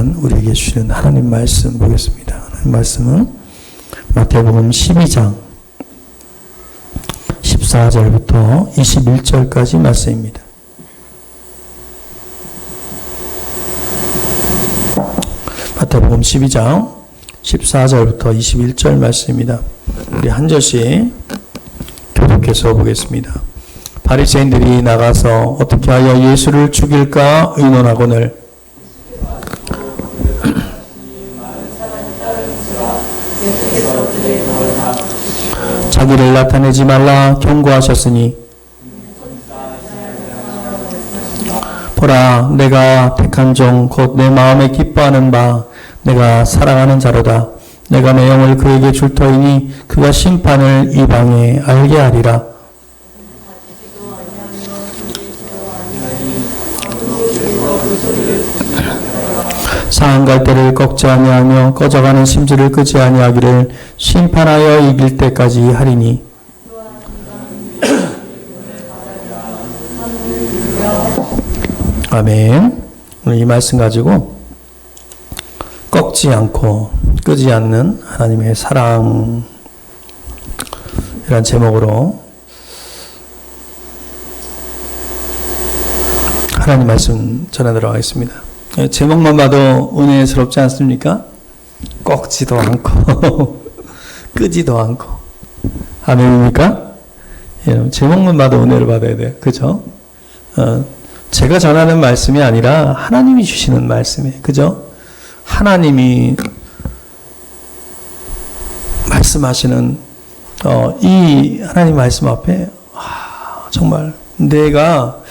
시간 우리에게 주시는 하나님 말씀 보겠습니다. 하나님 말씀은 마태복음 12장 14절부터 21절까지 말씀입니다. 마태복음 12장 14절부터 21절 말씀입니다. 우리 한 절씩 교독해서 보겠습니다. 바리새인들이 나가서 어떻게 하여 예수를 죽일까 의논하거늘 자기를 나타내지 말라 경고하셨으니 보라 내가 택한 종 곧 내 마음에 기뻐하는 바 내가 사랑하는 자로다. 내가 내 영을 그에게 줄 터이니 그가 심판을 이방에 알게 하리라. 상한 갈대를 꺾지 아니하며 꺼져가는 심지를 끄지 아니하기를 심판하여 이길 때까지 하리니. 아멘. 오늘 이 말씀 가지고 꺾지 않고 끄지 않는 하나님의 사랑 이란 제목으로 하나님 말씀 전하도록 하겠습니다. 제목만 봐도 은혜스럽지 않습니까? 꺾지도 않고 끄지도 않고 아멘입니까? 예, 제목만 봐도 은혜를 받아야 돼요. 그죠? 제가 전하는 말씀이 아니라 하나님이 주시는 말씀이에요. 그죠? 하나님이 말씀하시는 이 하나님 말씀 앞에 정말 내가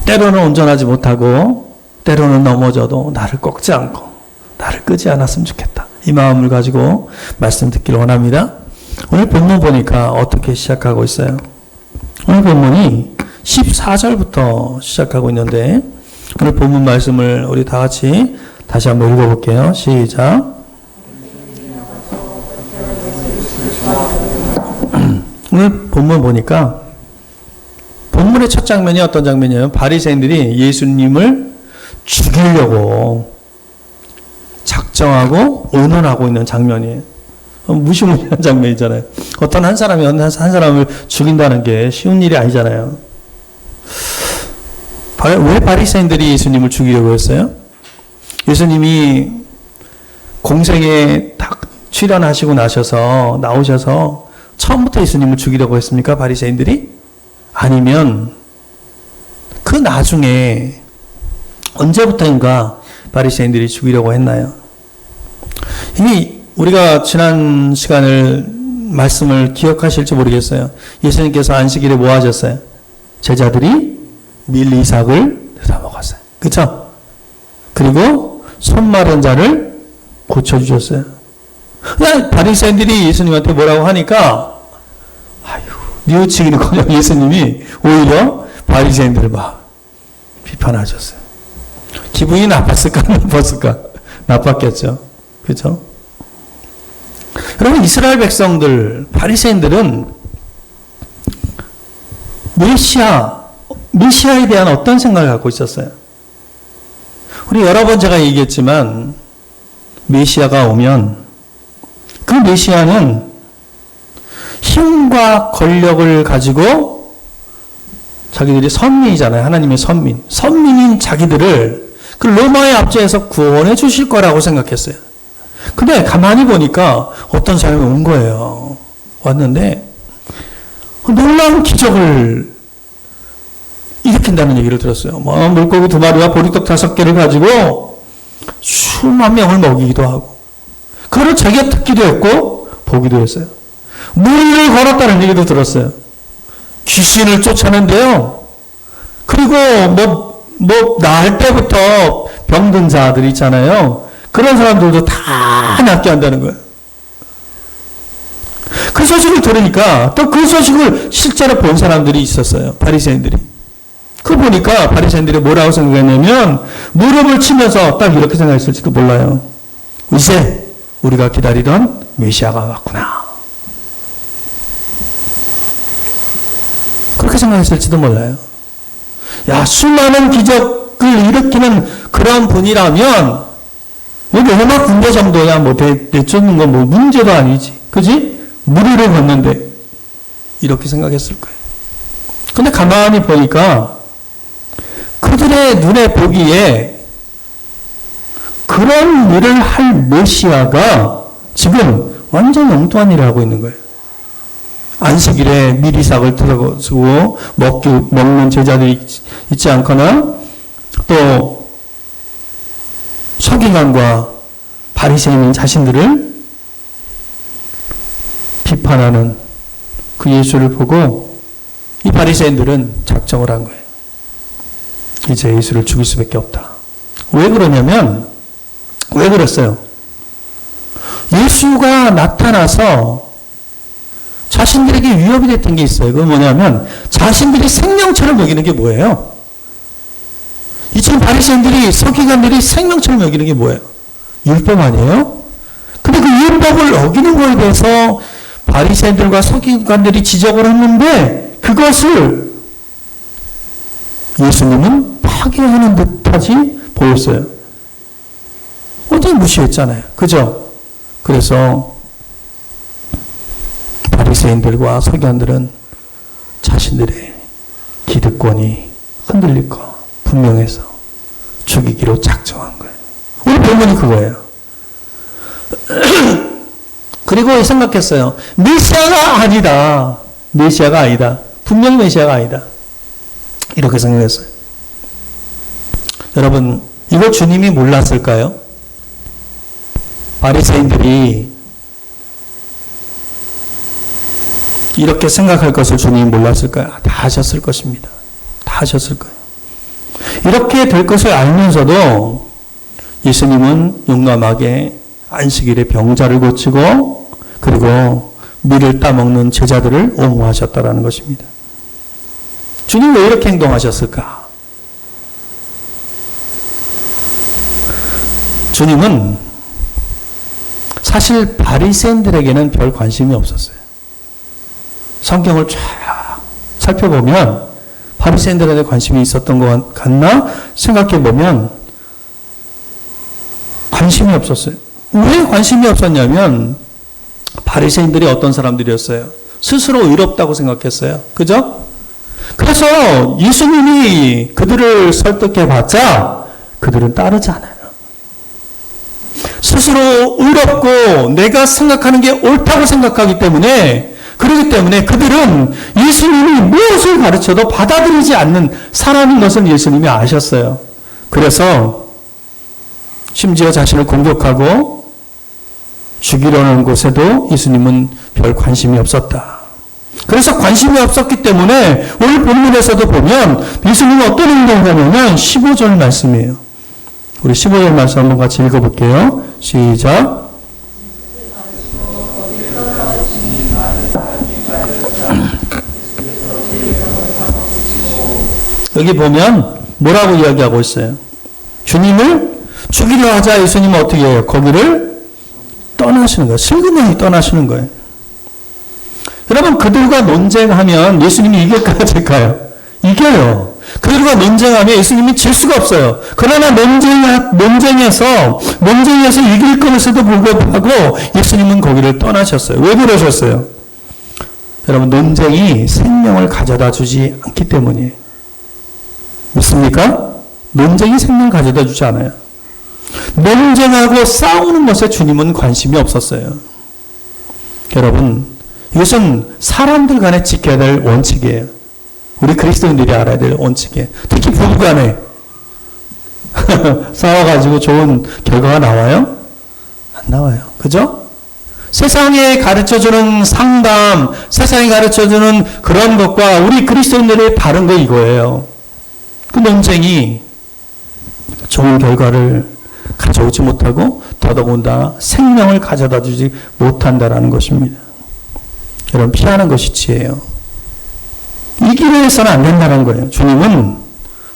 때로는 온전하지 못하고 때로는 넘어져도 나를 꺾지 않고 나를 끄지 않았으면 좋겠다. 이 마음을 가지고 말씀 듣기를 원합니다. 오늘 본문 보니까 어떻게 시작하고 있어요? 오늘 본문이 14절부터 시작하고 있는데 오늘 본문 말씀을 우리 다 같이 다시 한번 읽어볼게요. 시작. 오늘 본문 보니까 본문의 첫 장면이 어떤 장면이에요? 바리새인들이 예수님을 죽이려고 작정하고 의논하고 있는 장면이에요. 무시무시한 장면이잖아요. 어떤 한 사람이 한 사람을 죽인다는 게 쉬운 일이 아니잖아요. 왜 바리새인들이 예수님을 죽이려고 했어요? 예수님이 공생에 딱 출연하시고 나오셔서 처음부터 예수님을 죽이려고 했습니까? 바리새인들이? 아니면 그 나중에 언제부터인가 바리새인들이 죽이려고 했나요? 이미 우리가 지난 시간을 말씀을 기억하실지 모르겠어요. 예수님께서 안식일에 뭐 하셨어요? 제자들이 밀 이삭을 뜯어 먹었어요. 그렇죠? 그리고 손 마른 자를 고쳐주셨어요. 바리새인들이 예수님한테 뭐라고 하니까 뉘우치기는커녕 예수님이 오히려 바리새인들을 막 비판하셨어요. 기분이 나빴을까? 나빴겠죠. 그렇죠? 여러분 이스라엘 백성들 바리새인들은 메시아에 대한 어떤 생각을 갖고 있었어요? 우리 여러 번 제가 얘기했지만 메시아가 오면 그 메시아는 힘과 권력을 가지고 자기들이 선민이잖아요. 하나님의 선민인 자기들을 그 로마의 압제에서 구원해 주실 거라고 생각했어요. 근데 가만히 보니까 어떤 사람이 온 거예요. 왔는데 놀라운 기적을 일으킨다는 얘기를 들었어요. 물고기 2마리와 보리떡 5개를 가지고 수만 명을 먹이기도 하고 그거를 자기가 듣기도 했고 보기도 했어요. 무리를 걸었다는 얘기도 들었어요. 귀신을 쫓아낸대요. 그리고 나을 때부터 병든 자들 있잖아요. 그런 사람들도 다 낫게 한다는 거예요. 그 소식을 들으니까 또 그 소식을 실제로 본 사람들이 있었어요. 바리새인들이. 그거 보니까 바리새인들이 뭐라고 생각했냐면 무릎을 치면서 딱 이렇게 생각했을지도 몰라요. 이제 우리가 기다리던 메시아가 왔구나. 그렇게 생각했을지도 몰라요. 수많은 기적 일으키는 그런 분이라면 여기 로마 군대 정도야 뭐 내쫓는 건 뭐 문제도 아니지. 그지? 무리를 걷는데 이렇게 생각했을 거예요. 근데 가만히 보니까 그들의 눈에 보기에 그런 일을 할 메시아가 지금 완전 엉뚱한 일을 하고 있는 거예요. 안식일에 미리삭을 뜯어쓰고 먹는 제자들이 있지 않거나 또 서기관과 바리새인인 자신들을 비판하는 그 예수를 보고 이 바리새인들은 작정을 한 거예요. 이제 예수를 죽일 수밖에 없다. 왜 그러냐면 왜 그랬어요? 예수가 나타나서 자신들에게 위협이 됐던 게 있어요. 그건 뭐냐면 자신들이 생명처럼 여기는 게 뭐예요? 이 지금 바리새인들이 서기관들이 생명처럼 여기는 게 뭐예요? 율법 아니에요? 근데 그 율법을 어기는 거에 대해서 바리새인들과 서기관들이 지적을 했는데 그것을 예수님은 파괴하는 듯하지 보였어요. 완전히 무시했잖아요. 그죠? 그래서 바리새인들과 서기관들은 자신들의 기득권이 흔들릴 거 분명해서 죽이기로 작정한 거예요. 우리 본문이 그거예요. 그리고 생각했어요. 메시아가 아니다. 메시아가 아니다. 분명히 메시아가 아니다. 이렇게 생각했어요. 여러분, 이거 주님이 몰랐을까요? 바리새인들이 이렇게 생각할 것을 주님이 몰랐을까요? 다 하셨을 것입니다. 다 하셨을 거예요. 이렇게 될 것을 알면서도 예수님은 용감하게 안식일에 병자를 고치고 그리고 밀을 따먹는 제자들을 옹호하셨다라는 것입니다. 주님 왜 이렇게 행동하셨을까? 주님은 사실 바리새인들에게는 별 관심이 없었어요. 성경을 쫙 살펴보면 바리새인들에게 관심이 있었던 것 같나 생각해보면 관심이 없었어요. 왜 관심이 없었냐면 바리새인들이 어떤 사람들이었어요? 스스로 의롭다고 생각했어요. 그죠? 그래서 예수님이 그들을 설득해봤자 그들은 따르지 않아요. 스스로 의롭고 내가 생각하는 게 옳다고 생각하기 때문에 그렇기 때문에 그들은 예수님이 무엇을 가르쳐도 받아들이지 않는 사람인 것을 예수님이 아셨어요. 그래서 심지어 자신을 공격하고 죽이려는 곳에도 예수님은 별 관심이 없었다. 그래서 관심이 없었기 때문에 오늘 본문에서도 보면 예수님은 어떤 행동을 하냐면 15절 말씀이에요. 우리 15절 말씀 한번 같이 읽어볼게요. 시작. 여기 보면 뭐라고 이야기하고 있어요? 주님을 죽이려 하자 예수님은 어떻게 해요? 거기를 떠나시는 거예요. 슬그머니 떠나시는 거예요. 여러분 그들과 논쟁하면 예수님이 이길까요? 질까요? 이겨요. 그들과 논쟁하면 예수님이 질 수가 없어요. 그러나 논쟁에서 이길 것에도 불구하고 예수님은 거기를 떠나셨어요. 왜 그러셨어요? 여러분 논쟁이 생명을 가져다 주지 않기 때문이에요. 믿습니까? 논쟁이 생명 가져다 주지 않아요. 논쟁하고 싸우는 것에 주님은 관심이 없었어요. 여러분, 이것은 사람들 간에 지켜야 될 원칙이에요. 우리 그리스도인들이 알아야 될 원칙이에요. 특히 부부 간에 싸워가지고 좋은 결과가 나와요? 안 나와요. 그죠? 세상에 가르쳐주는 상담, 세상에 가르쳐주는 그런 것과 우리 그리스도인들의 다른 거 이거예요. 그 논쟁이 좋은 결과를 가져오지 못하고 더더군다나 생명을 가져다 주지 못한다라는 것입니다. 여러분 피하는 것이 지혜예요. 이기려 해서는 안 된다는 거예요. 주님은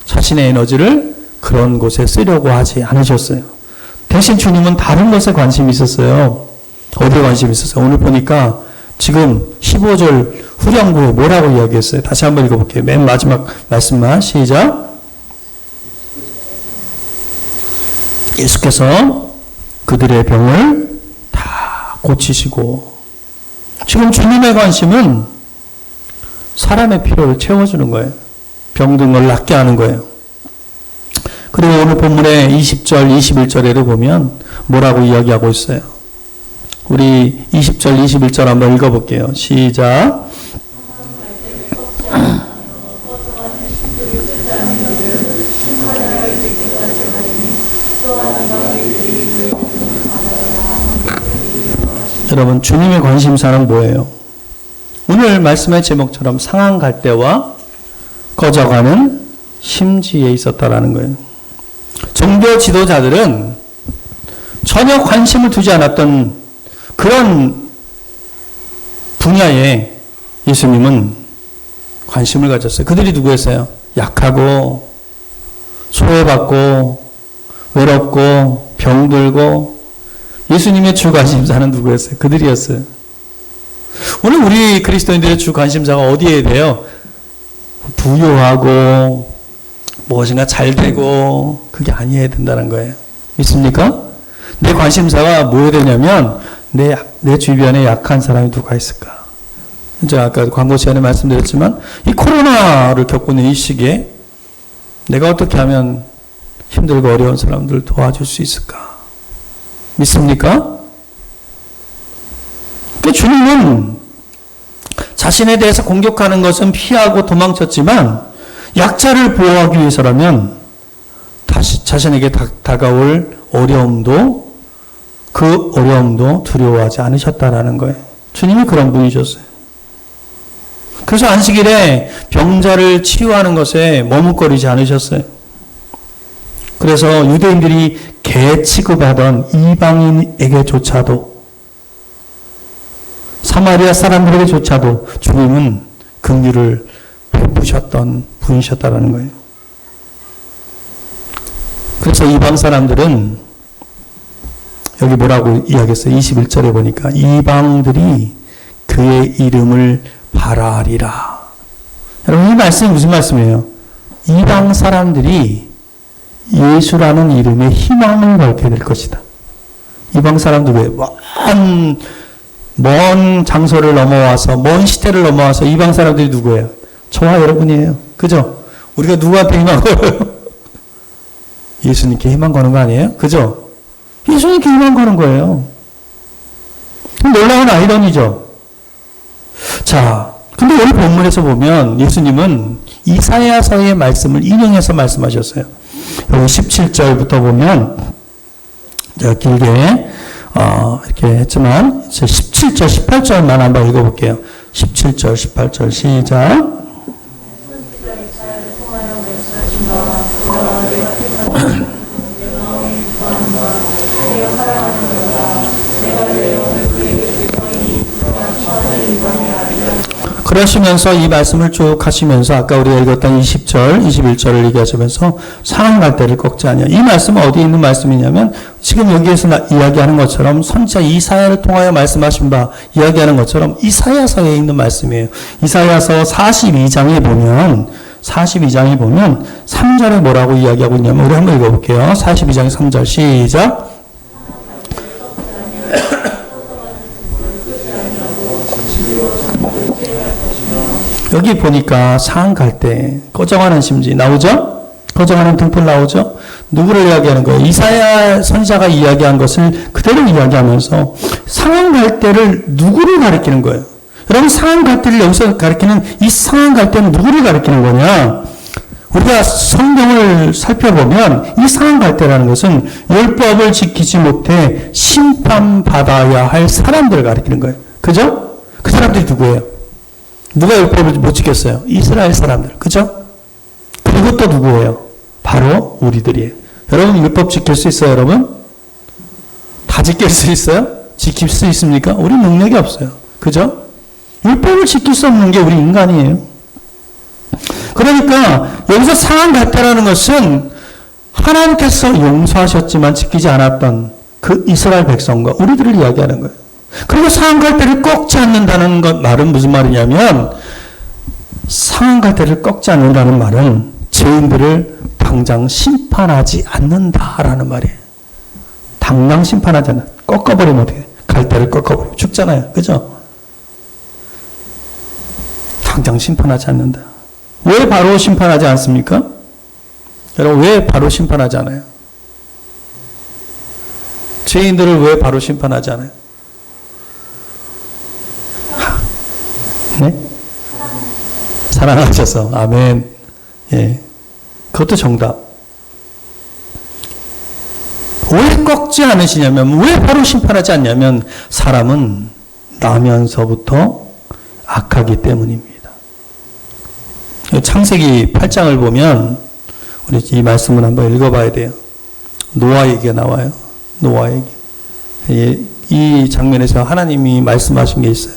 자신의 에너지를 그런 곳에 쓰려고 하지 않으셨어요. 대신 주님은 다른 것에 관심이 있었어요. 어디에 관심이 있었어요? 오늘 보니까 지금 15절 후렴구에 뭐라고 이야기했어요? 다시 한번 읽어볼게요. 맨 마지막 말씀만 시작. 예수께서 그들의 병을 다 고치시고, 지금 주님의 관심은 사람의 필요를 채워주는 거예요. 병든 걸 낫게 하는 거예요. 그리고 오늘 본문의 20절, 21절에도 보면 뭐라고 이야기하고 있어요. 우리 20절, 21절 한번 읽어볼게요. 시작. 여러분, 주님의 관심사는 뭐예요? 오늘 말씀의 제목처럼 상한 갈대와 꺼져가는 심지에 있었다라는 거예요. 종교 지도자들은 전혀 관심을 두지 않았던 그런 분야에 예수님은 관심을 가졌어요. 그들이 누구였어요? 약하고 소외받고 외롭고 병들고. 예수님의 주 관심사는 누구였어요? 그들이었어요. 오늘 우리 그리스도인들의 주 관심사가 어디에 돼요? 부유하고 무엇인가 잘 되고, 그게 아니어야 된다는 거예요. 믿습니까? 내 관심사가 뭐에 되냐면 내 주변에 약한 사람이 누가 있을까? 제가 아까 광고 시간에 말씀드렸지만 이 코로나를 겪고 있는 이 시기에 내가 어떻게 하면 힘들고 어려운 사람들을 도와줄 수 있을까? 믿습니까? 그 주님은 자신에 대해서 공격하는 것은 피하고 도망쳤지만 약자를 보호하기 위해서라면 다시 자신에게 다가올 어려움도, 그 어려움도 두려워하지 않으셨다라는 거예요. 주님이 그런 분이셨어요. 그래서 안식일에 병자를 치유하는 것에 머뭇거리지 않으셨어요. 그래서 유대인들이 개 취급하던 이방인에게조차도, 사마리아 사람들에게조차도 주님은 긍휼을 베푸셨던 분이셨다라는 거예요. 그래서 이방 사람들은 여기 뭐라고 이야기했어요? 21절에 보니까 이방들이 그의 이름을 바라리라. 여러분, 이 말씀이 무슨 말씀이에요? 이방 사람들이 예수라는 이름에 희망을 걸게 될 것이다. 이방 사람들이 먼 장소를 넘어와서, 먼 시대를 넘어와서 이방 사람들이 누구예요? 저와 여러분이에요. 그죠? 우리가 누구한테 희망 걸어요? 예수님께 희망 거는 거 아니에요? 그죠? 예수님께 희망 거는 거예요. 놀라운 아이러니죠? 자, 근데 오늘 본문에서 보면 예수님은 이사야서의 말씀을 인용해서 말씀하셨어요. 여기 17절부터 보면, 제가 길게, 이렇게 했지만, 이제 17절, 18절만 한번 읽어볼게요. 17절, 18절, 시작. 그러시면서 이 말씀을 쭉 하시면서 아까 우리가 읽었던 20절, 21절을 얘기하시면서 상한 갈대를 꺾지 아니하. 이 말씀은 어디에 있는 말씀이냐면 지금 여기에서 이야기하는 것처럼 선지자 이사야를 통하여 말씀하신 바 이야기하는 것처럼 이사야서에 있는 말씀이에요. 이사야서 42장에 보면 3절에 뭐라고 이야기하고 있냐면 우리 한번 읽어볼게요. 42장 3절 시작. 여기 보니까 상한 갈대, 꺼져가는 심지 나오죠? 꺼져가는 등불 나오죠? 누구를 이야기하는 거예요? 이사야 선지자가 이야기한 것을 그대로 이야기하면서 상한 갈대를 누구를 가리키는 거예요? 여러분, 상한 갈대를 여기서 가리키는 이 상한 갈대는 누구를 가리키는 거냐? 우리가 성경을 살펴보면 이 상한 갈대라는 것은 율법을 지키지 못해 심판받아야 할 사람들을 가리키는 거예요. 그죠? 그 사람들이 누구예요? 누가 율법을 못 지켰어요? 이스라엘 사람들. 그죠? 그리고 또 누구예요? 바로 우리들이에요. 여러분, 율법 지킬 수 있어요, 여러분? 다 지킬 수 있어요? 지킬 수 있습니까? 우리 능력이 없어요. 그죠? 율법을 지킬 수 없는 게 우리 인간이에요. 그러니까 여기서 상한 갈대라는 것은 하나님께서 용서하셨지만 지키지 않았던 그 이스라엘 백성과 우리들을 이야기하는 거예요. 그리고 상한 갈대를 꺾지 않는다는 것 말은 무슨 말이냐면 상한 갈대를 꺾지 않는다는 말은 죄인들을 당장 심판하지 않는다라는 말이에요. 당장 심판하지 않아. 꺾어버리면 어떻게 돼? 갈대를 꺾어버리면 죽잖아요. 그죠? 당장 심판하지 않는다. 왜 바로 심판하지 않습니까? 여러분, 왜 바로 심판하지 않아요? 죄인들을 왜 바로 심판하지 않아요? 네? 사랑하셔서. 아멘. 예. 그것도 정답. 왜 꺾지 않으시냐면, 왜 바로 심판하지 않냐면, 사람은 나면서부터 악하기 때문입니다. 창세기 8장을 보면, 우리 이 말씀을 한번 읽어봐야 돼요. 노아 얘기가 나와요. 노아 얘기. 이 장면에서 하나님이 말씀하신 게 있어요.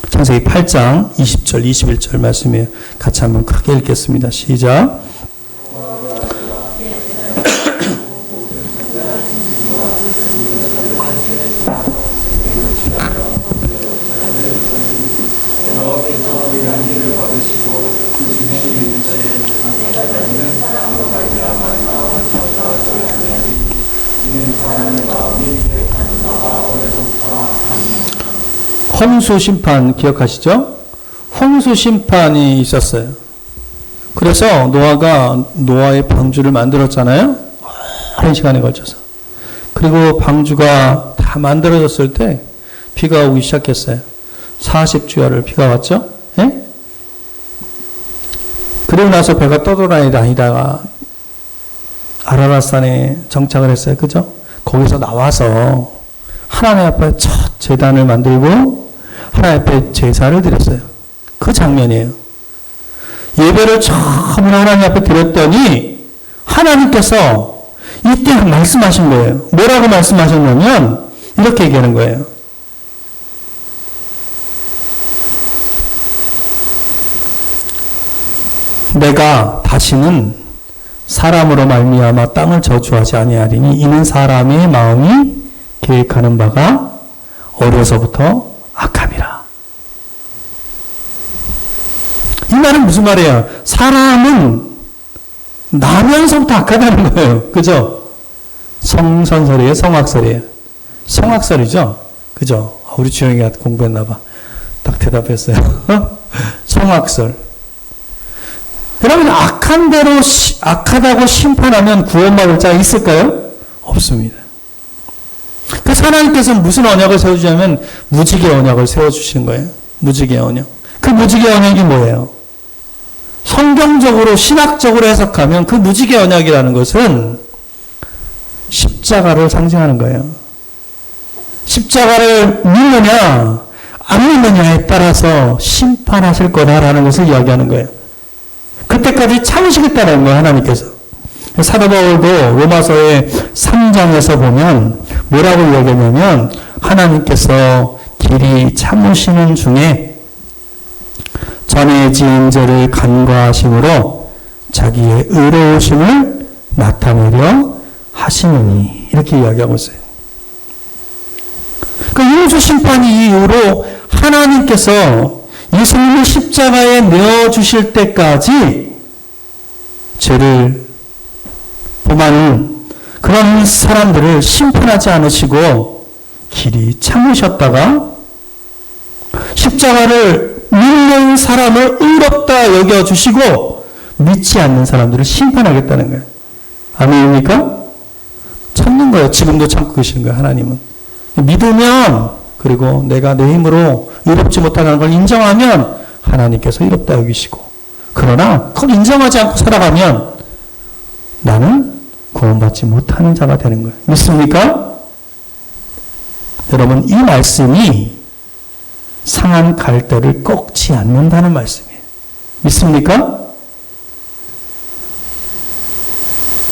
창세기 8장 20절, 21절 말씀이에요. 같이 한번 크게 읽겠습니다. 시작. 홍수 심판 기억하시죠? 홍수 심판이 있었어요. 그래서 노아가 노아의 방주를 만들었잖아요. 오랜 시간에 걸쳐서. 그리고 방주가 다 만들어졌을 때 비가 오기 시작했어요. 40주야를 비가 왔죠? 예? 그리고 나서 배가 떠돌아다니다가 아라랏산에 정착을 했어요. 그죠? 거기서 나와서 하나님 앞에 첫 제단을 만들고 하나님 앞에 제사를 드렸어요. 그 장면이에요. 예배를 처음으로 하나님 앞에 드렸더니 하나님께서 이때 말씀하신 거예요. 뭐라고 말씀하셨냐면 이렇게 얘기하는 거예요. 내가 다시는 사람으로 말미암아 땅을 저주하지 아니하리니 이는 사람의 마음이 계획하는 바가 어려서부터 악함이라. 이 말은 무슨 말이에요? 사람은 나면서부터 악하다는 거예요. 그죠? 성선설이에요? 성악설이에요? 성악설이죠? 그죠? 우리 주영이가 공부했나봐. 딱 대답했어요. 성악설. 그러면 악한 대로 악하다고 심판하면 구원받을 자가 있을까요? 없습니다. 그래서 하나님께서 무슨 언약을 세워주냐면 무지개 언약을 세워주신 거예요. 무지개 언약. 그 무지개 언약이 뭐예요? 성경적으로 신학적으로 해석하면 그 무지개 언약이라는 것은 십자가를 상징하는 거예요. 십자가를 믿느냐 안 믿느냐에 따라서 심판하실 거다라는 것을 이야기하는 거예요. 그때까지 참으시겠다는 거예요. 하나님께서. 사도 바울도 로마서의 3장에서 보면 뭐라고 이야기하냐면 하나님께서 길이 참으시는 중에 전에 지은 죄를 간과하심으로 자기의 의로우심을 나타내려 하시느니 이렇게 이야기하고 있어요. 그 윤수 심판이 이후로 하나님께서 예수님을 십자가에 내어주실 때까지 죄를 범하는 그런 사람들을 심판하지 않으시고 길이 참으셨다가 십자가를 믿는 사람을 의롭다 여겨주시고 믿지 않는 사람들을 심판하겠다는 거예요. 아멘입니까? 참는 거예요. 지금도 참고 계시는 거예요. 하나님은. 믿으면 그리고 내가 내 힘으로 의롭지 못하는 걸 인정하면 하나님께서 의롭다 여기시고 그러나 그걸 인정하지 않고 살아가면 나는 구원받지 못하는 자가 되는 거예요. 믿습니까? 여러분 이 말씀이 상한 갈대를 꺾지 않는다는 말씀이에요. 믿습니까?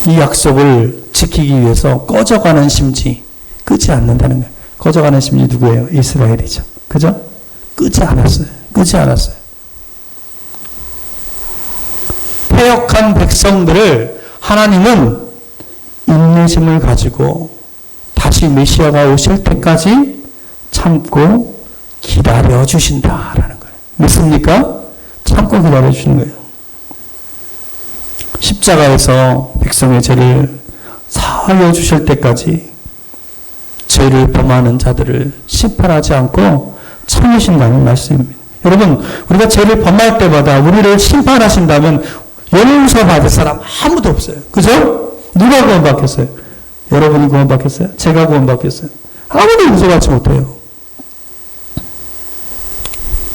이 약속을 지키기 위해서 꺼져가는 심지 끄지 않는다는 거예요. 꺼져가는 심지 누구예요? 이스라엘이죠. 그죠? 끄지 않았어요. 끄지 않았어요. 패역한 백성들을 하나님은 인내심을 가지고 다시 메시아가 오실 때까지 참고 기다려주신다라는 거예요. 믿습니까? 참고 기다려주시는 거예요. 십자가에서 백성의 죄를 사하여 주실 때까지 죄를 범하는 자들을 심판하지 않고 참으신다는 말씀입니다. 여러분, 우리가 죄를 범할 때마다 우리를 심판하신다면 용서받을 사람 아무도 없어요. 그죠? 누가 구원받겠어요? 여러분이 구원받겠어요? 제가 구원받겠어요? 아무도 용서받지 못해요.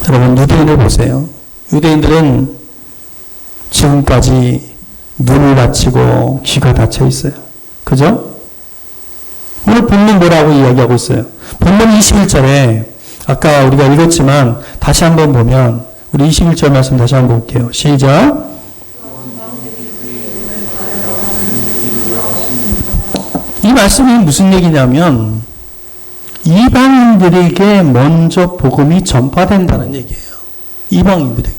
여러분, 유대인을 보세요. 유대인들은 지금까지 눈을 다치고 귀가 닫혀 있어요. 그죠? 오늘 본문 뭐라고 이야기하고 있어요? 본문 21절에 아까 우리가 읽었지만 다시 한번 보면 우리 21절 말씀 다시 한번 볼게요. 시작. 이 말씀이 무슨 얘기냐면 이방인들에게 먼저 복음이 전파된다는 얘기예요. 이방인들에게.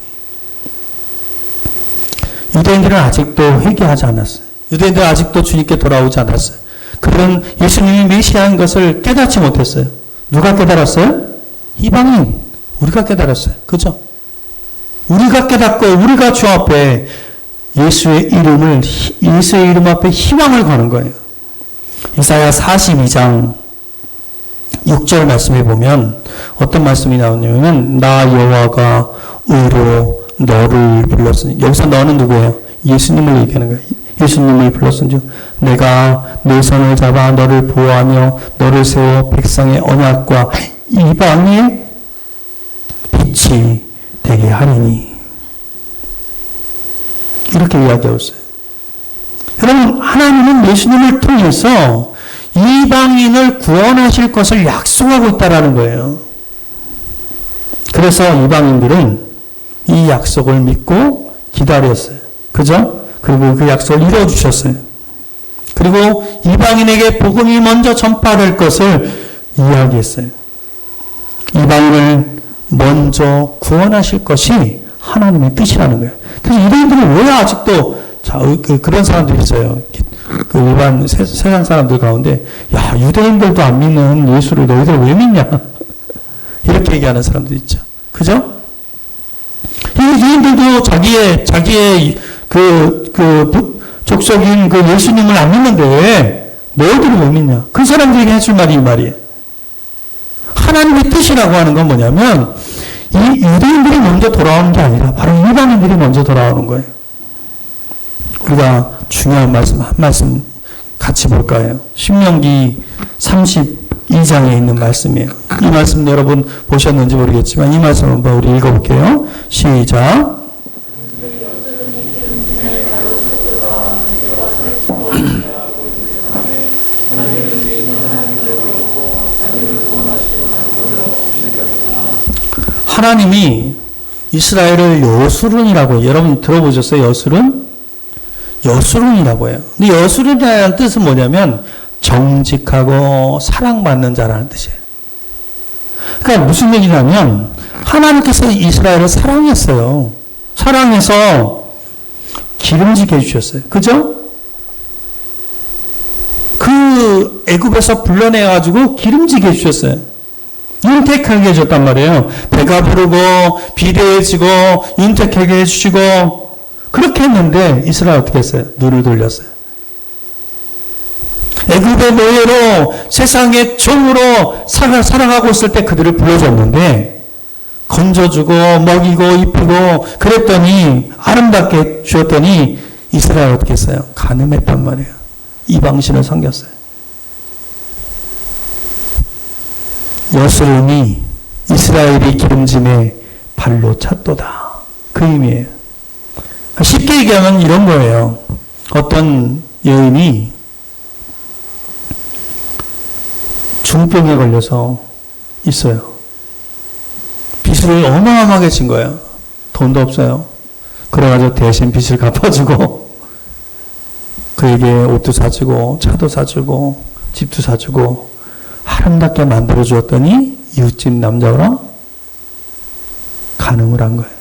유대인들은 아직도 회개하지 않았어요. 유대인들은 아직도 주님께 돌아오지 않았어요. 그들은 예수님이 메시아인 것을 깨닫지 못했어요. 누가 깨달았어요? 이방인. 우리가 깨달았어요. 그죠? 우리가 깨닫고 우리가 주 앞에 예수의 이름 앞에 희망을 거는 거예요. 이사야 42장 6절 말씀에 보면 어떤 말씀이 나오냐면 나 여호와가 의로 너를 불렀으니, 여기서 너는 누구예요? 예수님을 얘기하는 거예요. 예수님을 불렀은즉 내가 내 손을 잡아 너를 보호하며 너를 세워 백성의 언약과 이방의 빛이 되게 하리니. 이렇게 이야기하고 있어요. 여러분, 하나님은 예수님을 통해서 이방인을 구원하실 것을 약속하고 있다라는 거예요. 그래서 이방인들은 이 약속을 믿고 기다렸어요. 그죠? 그리고 그 약속을 이루어주셨어요. 그리고 이방인에게 복음이 먼저 전파될 것을 이야기했어요. 이방인을 먼저 구원하실 것이 하나님의 뜻이라는 거예요. 그래서 유대인들은 왜 아직도 그런 사람들이 있어요. 그 일반 세상 사람들 가운데 야, 유대인들도 안 믿는 예수를 너희들 왜 믿냐? 이렇게 얘기하는 사람들 있죠. 그죠? 유대인들도 자기의 족속인 그 예수님을 안 믿는데 너희들이 왜 믿냐? 그 사람들에게 해줄 말이 이 말이에요. 하나님의 뜻이라고 하는 건 뭐냐면 이 유대인들이 먼저 돌아오는 게 아니라 바로 이방인들이 먼저 돌아오는 거예요. 우리가 중요한 말씀 한 말씀 같이 볼까요? 신명기 32장에 있는 말씀이에요. 이 말씀 여러분 보셨는지 모르겠지만 이 말씀 한번 우리 읽어볼게요. 시작. 하나님이 이스라엘을 여수론이라고 해요. 여러분 들어보셨어요? 여수론? 여수론이라고 해요. 근데 여수론이라는 뜻은 뭐냐면 정직하고 사랑받는 자라는 뜻이에요. 그러니까 무슨 얘기냐면 하나님께서 이스라엘을 사랑했어요. 사랑해서 기름지게 해주셨어요. 그죠? 그 애굽에서 불러내가지고 기름지게 해주셨어요. 윤택하게 해줬단 말이에요. 배가 부르고 비대해지고 윤택하게 해주시고 그렇게 했는데 이스라엘 어떻게 했어요? 눈을 돌렸어요. 애굽의 노예로 세상의 종으로 살아가고 있을 때 그들을 불러줬는데 건져주고 먹이고 입히고 그랬더니 아름답게 주었더니 이스라엘 어떻게 했어요? 간음했단 말이에요. 이방신을 섬겼어요. 여수론이 이스라엘이 기름짐에 발로 찼도다. 그 의미예요. 쉽게 얘기하면 이런 거예요. 어떤 여인이 중병에 걸려서 있어요. 빚을 어마어마하게 진 거예요. 돈도 없어요. 그래가지고 대신 빚을 갚아주고 그에게 옷도 사주고 차도 사주고 집도 사주고 아름답게 만들어 주었더니 이웃집 남자와 간음을 한 거예요.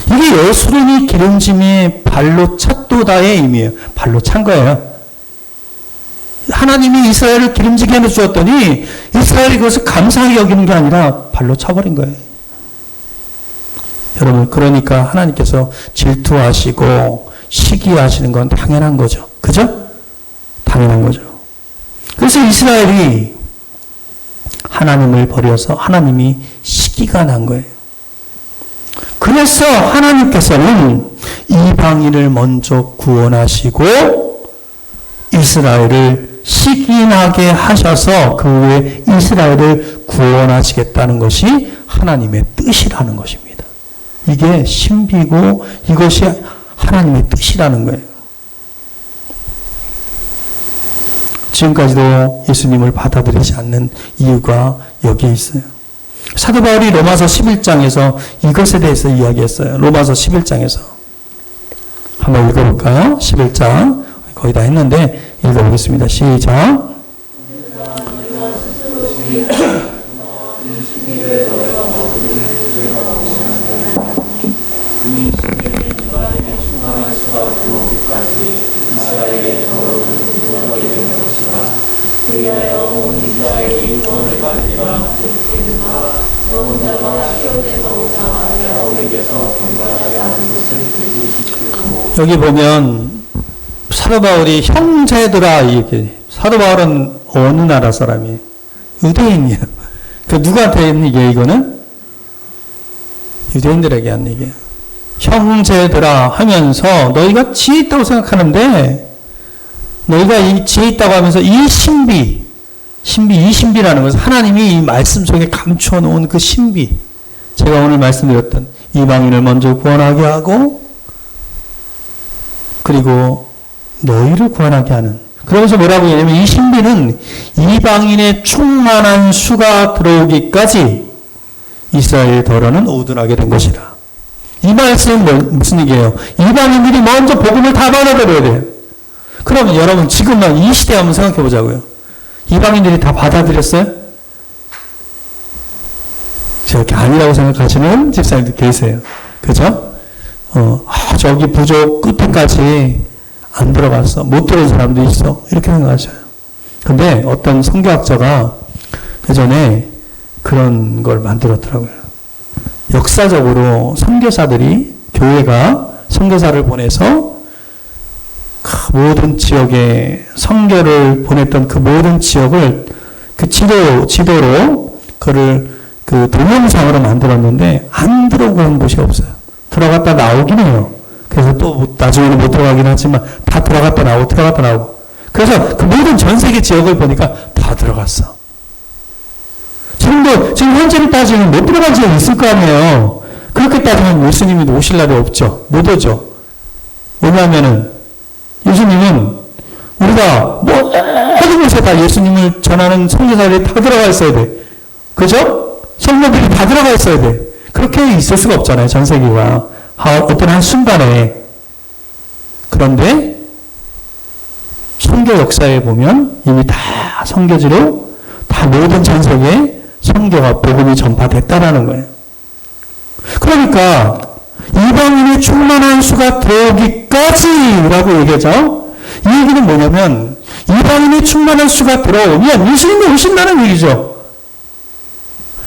이게 여수론이 기름짐이 발로 찼도다의 의미예요. 발로 찬 거예요. 하나님이 이스라엘을 기름지게 해주었더니 이스라엘이 그것을 감사하게 여기는 게 아니라 발로 차버린 거예요. 여러분, 그러니까 하나님께서 질투하시고 시기하시는 건 당연한 거죠. 그죠? 당연한 거죠. 그래서 이스라엘이 하나님을 버려서 하나님이 시기가 난 거예요. 그래서 하나님께서는 이방인을 먼저 구원하시고 이스라엘을 시기나게 하셔서 그 후에 이스라엘을 구원하시겠다는 것이 하나님의 뜻이라는 것입니다. 이게 신비고 이것이 하나님의 뜻이라는 거예요. 지금까지도 예수님을 받아들이지 않는 이유가 여기에 있어요. 사도 바울이 로마서 11장에서 이것에 대해서 이야기했어요. 로마서 11장에서. 한번 읽어볼까요? 11장. 거의 다 했는데 읽어보겠습니다. 시작. 여기 보면 사도 바울이 형제들아 이렇게. 사도 바울은 어느 나라 사람이에요? 유대인이에요. 그 누구한테 하는 얘기예요? 이거는 유대인들에게 하는 얘기예요. 형제들아 하면서 너희가 지혜 있다고 생각하는데 너희가 이 지혜 있다고 하면서 이 신비라는 것은 하나님이 이 말씀 속에 감추어 놓은 그 신비. 제가 오늘 말씀드렸던 이방인을 먼저 구원하게 하고 그리고 너희를 구원하게 하는. 그러면서 뭐라고 얘기하냐면 이 신비는 이방인의 충만한 수가 들어오기까지 이스라엘 더러는 우둔하게 된 것이라. 이 말씀은 무슨 얘기예요? 이방인들이 먼저 복음을 다 받아들여야 돼요. 그러면 여러분 지금 이 시대 한번 생각해 보자고요. 이방인들이 다 받아들였어요? 저렇게 아니라고 생각하시는 집사님들 계세요. 그죠? 저기 부족 끝에까지 안 들어갔어. 못 들어온 사람도 있어. 이렇게 생각하셔요. 근데 어떤 선교학자가 예전에 그런 걸 만들었더라고요. 역사적으로 선교사들이 교회가 선교사를 보내서 모든 지역에 선교를 보냈던 그 모든 지역을 그 지도로 그를 그 동영상으로 만들었는데 안 들어간 곳이 없어요. 들어갔다 나오긴 해요. 그래서 또 나중에는 못 들어가긴 하지만 다 들어갔다 나오고. 그래서 그 모든 전 세계 지역을 보니까 다 들어갔어. 지금 현재를 따지면 못 들어간 지역이 있을 거 아니에요. 그렇게 따지면 예수님이 오실 날이 없죠. 못 오죠. 왜냐하면은 예수님은 우리가 모든 곳에 다 예수님을 전하는 선교사들이 다 들어가 있어야 돼. 그죠? 성도들이 다 들어가 있어야 돼. 그렇게 있을 수가 없잖아요. 전 세계가. 어떤 한 순간에. 그런데 선교 역사에 보면 이미 다 선교지로 다 모든 전 세계에 선교가 복음이 전파됐다라는 거예요. 그러니까 이방인의 충만한 수가 들어오기까지라고 얘기하죠. 이 얘기는 뭐냐면 이방인의 충만한 수가 들어오면 예수님이 오신다는 얘기죠.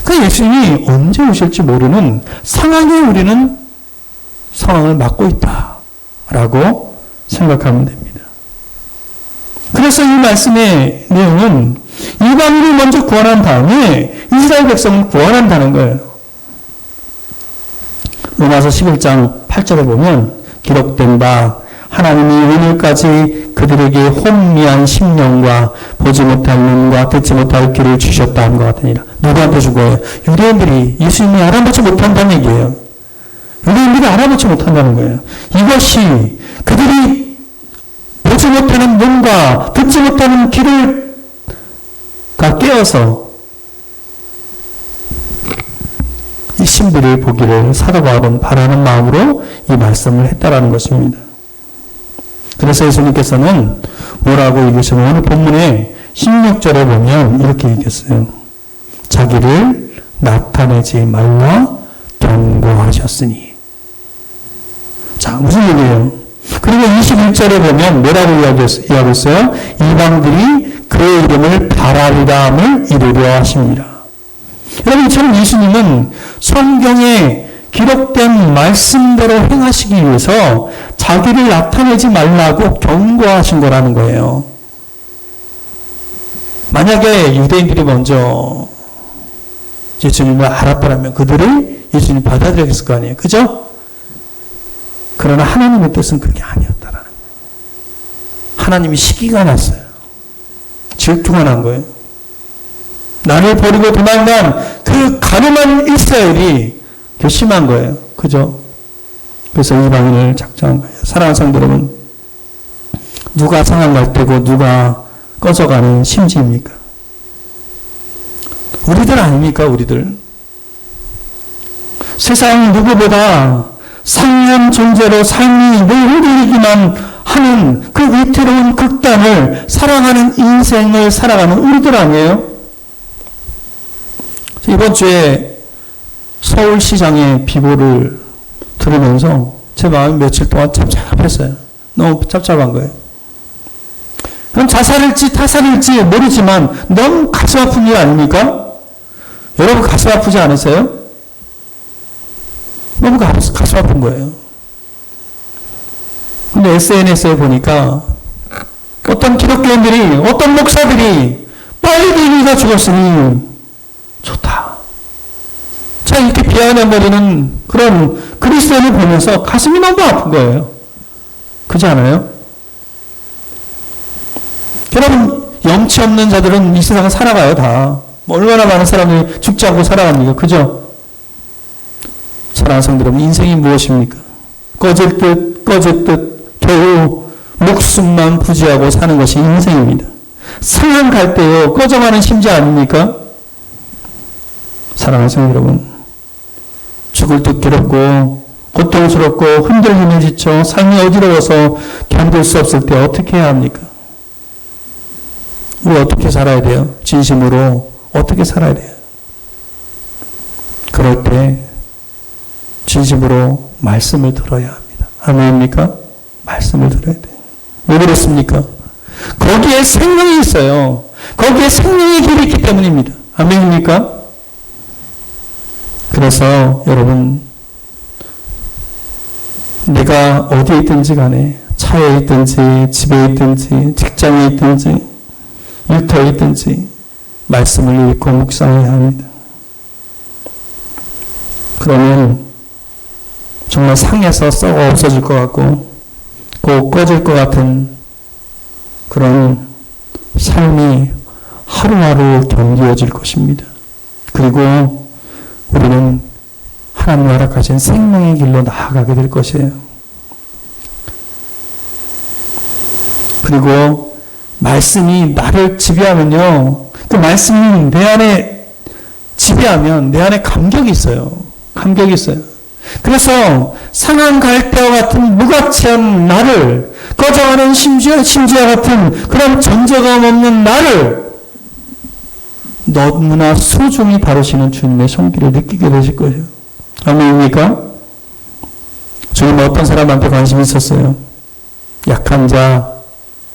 그 예수님이 언제 오실지 모르는 상황에 우리는 상황을 맡고 있다라고 생각하면 됩니다. 그래서 이 말씀의 내용은 이방인을 먼저 구원한 다음에 이스라엘 백성을 구원한다는 거예요. 로마서 11장 8절에 보면 기록된 바 하나님이 오늘까지 그들에게 혼미한 심령과 보지 못할 눈과 듣지 못할 귀를 주셨다 함과 같으니라. 누구한테 준 거예요? 유대인들이 예수님이 알아보지 못한다는 얘기예요. 유대인들이 알아보지 못한다는 거예요. 이것이 그들이 보지 못하는 눈과 듣지 못하는 귀를 깨어서 이 신비를 보기를 사도 바울은 바라는 마음으로 이 말씀을 했다라는 것입니다. 그래서 예수님께서는 뭐라고 얘기하시면 오늘 본문에 16절에 보면 이렇게 얘기했어요. 자기를 나타내지 말라 경고하셨으니. 자, 무슨 얘기예요? 그리고 21절에 보면 뭐라고 이야기하고 있어요? 이방들이 그의 이름을 바라리라함을 이루려 하십니다. 여러분, 지금 예수님은 성경에 기록된 말씀대로 행하시기 위해서 자기를 나타내지 말라고 경고하신 거라는 거예요. 만약에 유대인들이 먼저 예수님을 알았더라면 그들이 예수님을 받아들였을 거 아니에요. 그죠? 그러나 하나님의 뜻은 그게 아니었다라는 거예요. 하나님이 시기가 났어요. 질투가 난 거예요. 나를 버리고 도망간 그 가늠한 이스라엘이 결심한 거예요. 그죠? 그래서 이방인을 작정한 거예요. 사랑하는 성도 여러분, 누가 상한 갈 때고 누가 꺼져가는 심지입니까? 우리들 아닙니까? 우리들. 세상 누구보다 상한 존재로 삶이 늘 흔들리기만 하는 그 위태로운 극단을 살아가는 인생을 살아가는 우리들 아니에요? 이번 주에 서울시장의 비보를 들으면서 제 마음이 며칠 동안 찹찹했어요. 너무 찹찹한 거예요. 그럼 자살일지 타살일지 모르지만 너무 가슴 아픈 일 아닙니까? 여러분 가슴 아프지 않으세요? 너무 가슴 아픈 거예요. 근데 SNS에 보니까 어떤 기독교인들이, 어떤 목사들이 빨리 비비가 죽었으니 좋다. 자, 이렇게 비아냥거리는 그런 그리스도인을 보면서 가슴이 너무 아픈 거예요. 그렇지 않아요? 여러분, 염치 없는 자들은 이 세상을 살아가요, 다. 얼마나 많은 사람들이 죽지 않고 살아갑니까? 그죠? 사랑하는 성도 여러분, 인생이 무엇입니까? 꺼질 듯 겨우 목숨만 부지하고 사는 것이 인생입니다. 상한 갈 때요, 꺼져가는 심지 아닙니까? 사랑하는 성도 여러분, 죽을 듯 괴롭고 고통스럽고 흔들림에 지쳐 삶이 어지러워서 견딜 수 없을 때 어떻게 해야 합니까? 우리 어떻게 살아야 돼요? 진심으로 어떻게 살아야 돼요? 그럴 때 진심으로 말씀을 들어야 합니다. 아멘입니까? 말씀을 들어야 돼요. 왜 그렇습니까? 거기에 생명이 있어요. 거기에 생명의 길이 있기 때문입니다. 아멘입니까? 그래서 여러분, 내가 어디에 있든지 간에 차에 있든지 집에 있든지 직장에 있든지 일터에 있든지 말씀을 읽고 묵상해야 합니다. 그러면 정말 상에서 썩어 없어질 것 같고 꼭 꺼질 것 같은 그런 삶이 하루하루 견디어질 것입니다. 그리고 우리는 하나님 허락하신 생명의 길로 나아가게 될 것이에요. 그리고 말씀이 나를 지배하면요, 그 말씀이 내 안에 지배하면 내 안에 감격이 있어요. 감격이 있어요. 그래서 상한 갈대와 같은 무가치한 나를, 꺼져가는 심지와 같은 그런 존재감 없는 나를 너무나 소중히 다루시는 주님의 손길을 느끼게 되실 거예요. 아멘입니까? 주님은 어떤 사람한테 관심이 있었어요? 약한 자,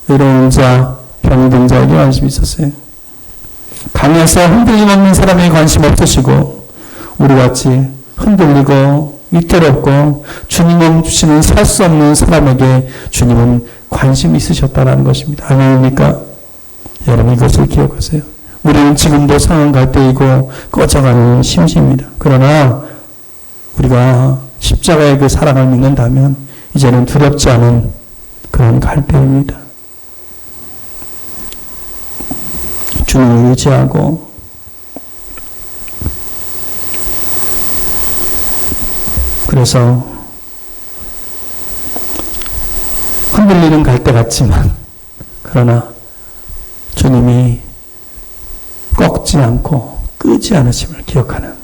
외로운 자, 병든 자에게 관심이 있었어요. 강해서 흔들림 없는 사람에게 관심 없으시고 우리같이 흔들리고 위태롭고 주님 주시는 살 수 없는 사람에게 주님은 관심이 있으셨다는 것입니다. 아멘입니까? 여러분 이것을 기억하세요. 우리는 지금도 상한 갈대이고 꺼져가는 심지입니다. 그러나 우리가 십자가의 그 사랑을 믿는다면 이제는 두렵지 않은 그런 갈대입니다. 주님을 의지하고 그래서 흔들리는 갈대 같지만 그러나 주님이 꺾지 않고 끄지 않으심을 기억하는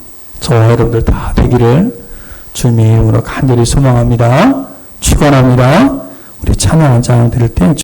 저와 여러분들 다 되기를 주님의 이름으로 간절히 소망합니다. 축원합니다. 우리 찬양 한 장 드릴 때